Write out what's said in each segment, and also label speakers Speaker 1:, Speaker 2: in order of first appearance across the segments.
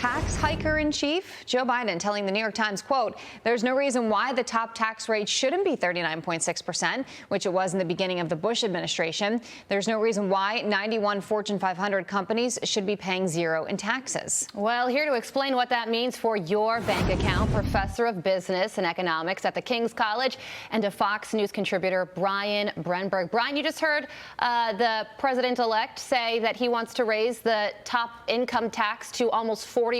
Speaker 1: tax hiker in chief? Joe Biden telling the New York Times, quote, "There's no reason why the top tax rate shouldn't be 39.6%, which it was in the beginning of the Bush administration. There's no reason why 91 Fortune 500 companies should be paying zero in taxes."
Speaker 2: Well, here to explain what that means for your bank account, professor of business and economics at the King's College and a Fox News contributor, Brian Brenberg. Brian, you just heard the president-elect say that he wants to raise the top income tax to almost 40%.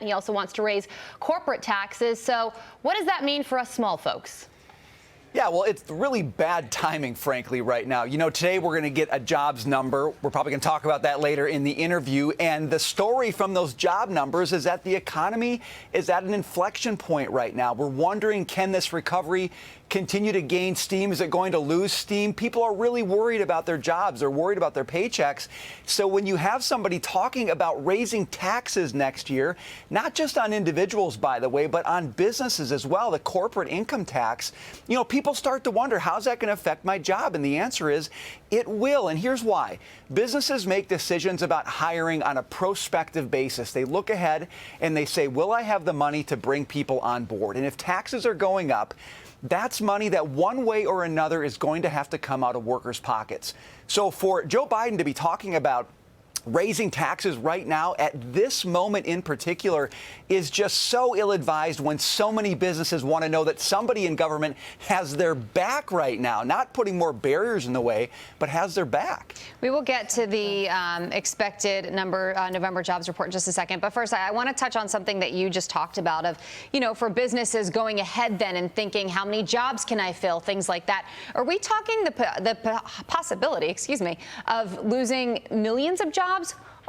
Speaker 2: He also wants to raise corporate taxes. So what does that mean for us small folks?
Speaker 3: Yeah, well, it's really bad timing, frankly, right now. You know, today we're going to get a jobs number. We're probably going to talk about that later in the interview. And the story from those job numbers is that the economy is at an inflection point right now. We're wondering, can this recovery continue to gain steam? Is it going to lose steam? People are really worried about their jobs. They're worried about their paychecks. So when you have somebody talking about raising taxes next year, not just on individuals, by the way, but on businesses as well, the corporate income tax, you know, people start to wonder, how's that going to affect my job? And the answer is it will. And here's why. Businesses make decisions about hiring on a prospective basis. They look ahead and they say, will I have the money to bring people on board? And if taxes are going up, that's money that one way or another is going to have to come out of workers' pockets. So for Joe Biden to be talking about raising taxes right now at this moment in particular is just so ill-advised when so many businesses want to know that somebody in government has their back right now, not putting more barriers in the way, but has their back.
Speaker 1: We will get to the expected November jobs report in just a second. But first, I want to touch on something that you just talked about of, you know, for businesses going ahead then and thinking, how many jobs can I fill, things like that. Are we talking the possibility, of losing millions of jobs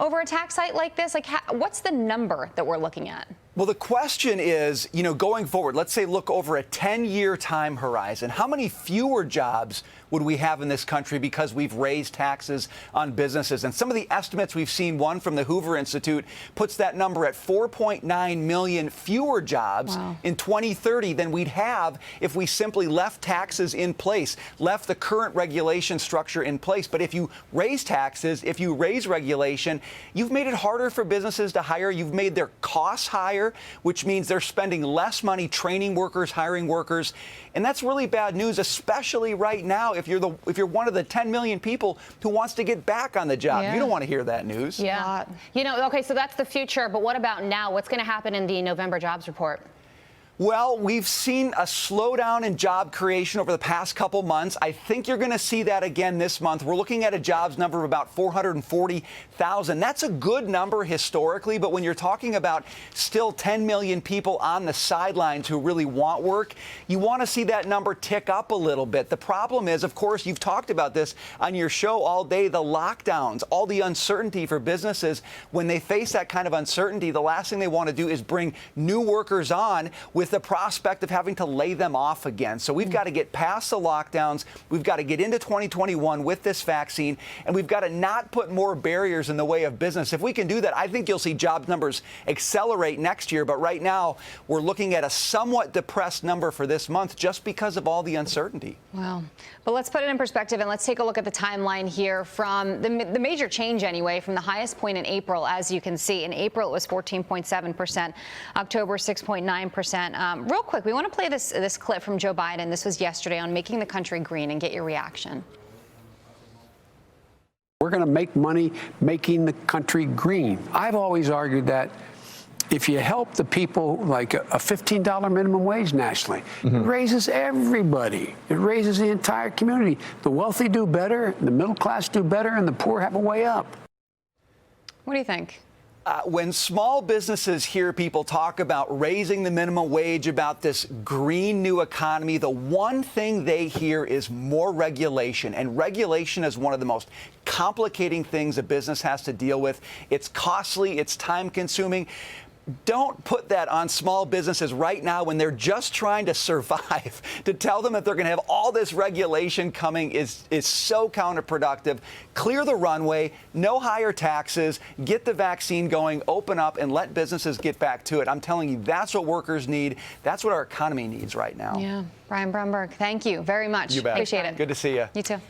Speaker 1: over a tax hike like this? Like, what's the number that we're looking at?
Speaker 3: Well, the question is, you know, going forward, let's say look over a 10-year time horizon. How many fewer jobs would we have in this country because we've raised taxes on businesses? And some of the estimates we've seen, one from the Hoover Institute, puts that number at 4.9 million fewer jobs in 2030 than we'd have if we simply left taxes in place, left the current regulation structure in place. But if you raise taxes, if you raise regulation, you've made it harder for businesses to hire. You've made their costs higher, which means they're spending less money training workers, hiring workers. And that's really bad news, especially right now if you're one of the 10 million people who wants to get back on the job. You don't want to hear that news.
Speaker 2: Yeah. You know, okay, so that's the future. But what about now? What's going to happen in the November jobs report?
Speaker 3: Well, we've seen a slowdown in job creation over the past couple months. I think you're going to see that again this month. We're looking at a jobs number of about 440,000. That's a good number historically, but when you're talking about still 10 million people on the sidelines who really want work, you want to see that number tick up a little bit. The problem is, of course, you've talked about this on your show all day, the lockdowns, all the uncertainty for businesses. When they face that kind of uncertainty, the last thing they want to do is bring new workers on with the prospect of having to lay them off again. So we've got to get past the lockdowns. We've got to get into 2021 with this vaccine, and we've got to not put more barriers in the way of business. If we can do that, I think you'll see job numbers accelerate next year. But right now, we're looking at a somewhat depressed number for this month just because of all the uncertainty.
Speaker 1: Wow. But let's put it in perspective, and let's take a look at the timeline here from the major change anyway, from the highest point in April. As you can see, in April, it was 14.7%, October 6.9%. Real quick, we want to play this clip from Joe Biden. This was yesterday on Making the Country Green, and get your reaction.
Speaker 4: We're going to make money making the country green. I've always argued that if you help the people, like a $15 minimum wage nationally, it raises everybody. It raises the entire community. The wealthy do better, the middle class do better, and the poor have a way up.
Speaker 1: What do you think?
Speaker 3: When small businesses hear people talk about raising the minimum wage, about this green new economy, the one thing they hear is more regulation. And regulation is one of the most complicating things a business has to deal with. It's costly. It's time consuming. Don't put that on small businesses right now when they're just trying to survive. To tell them that they're going to have all this regulation coming is so counterproductive. Clear the runway, no higher taxes, get the vaccine going, open up, and let businesses get back to it. I'm telling you, that's what workers need. That's what our economy needs right now.
Speaker 1: Yeah. Brian Brenberg, thank you very much.
Speaker 3: You bet.
Speaker 1: Appreciate it.
Speaker 3: Good to see you.
Speaker 1: You too.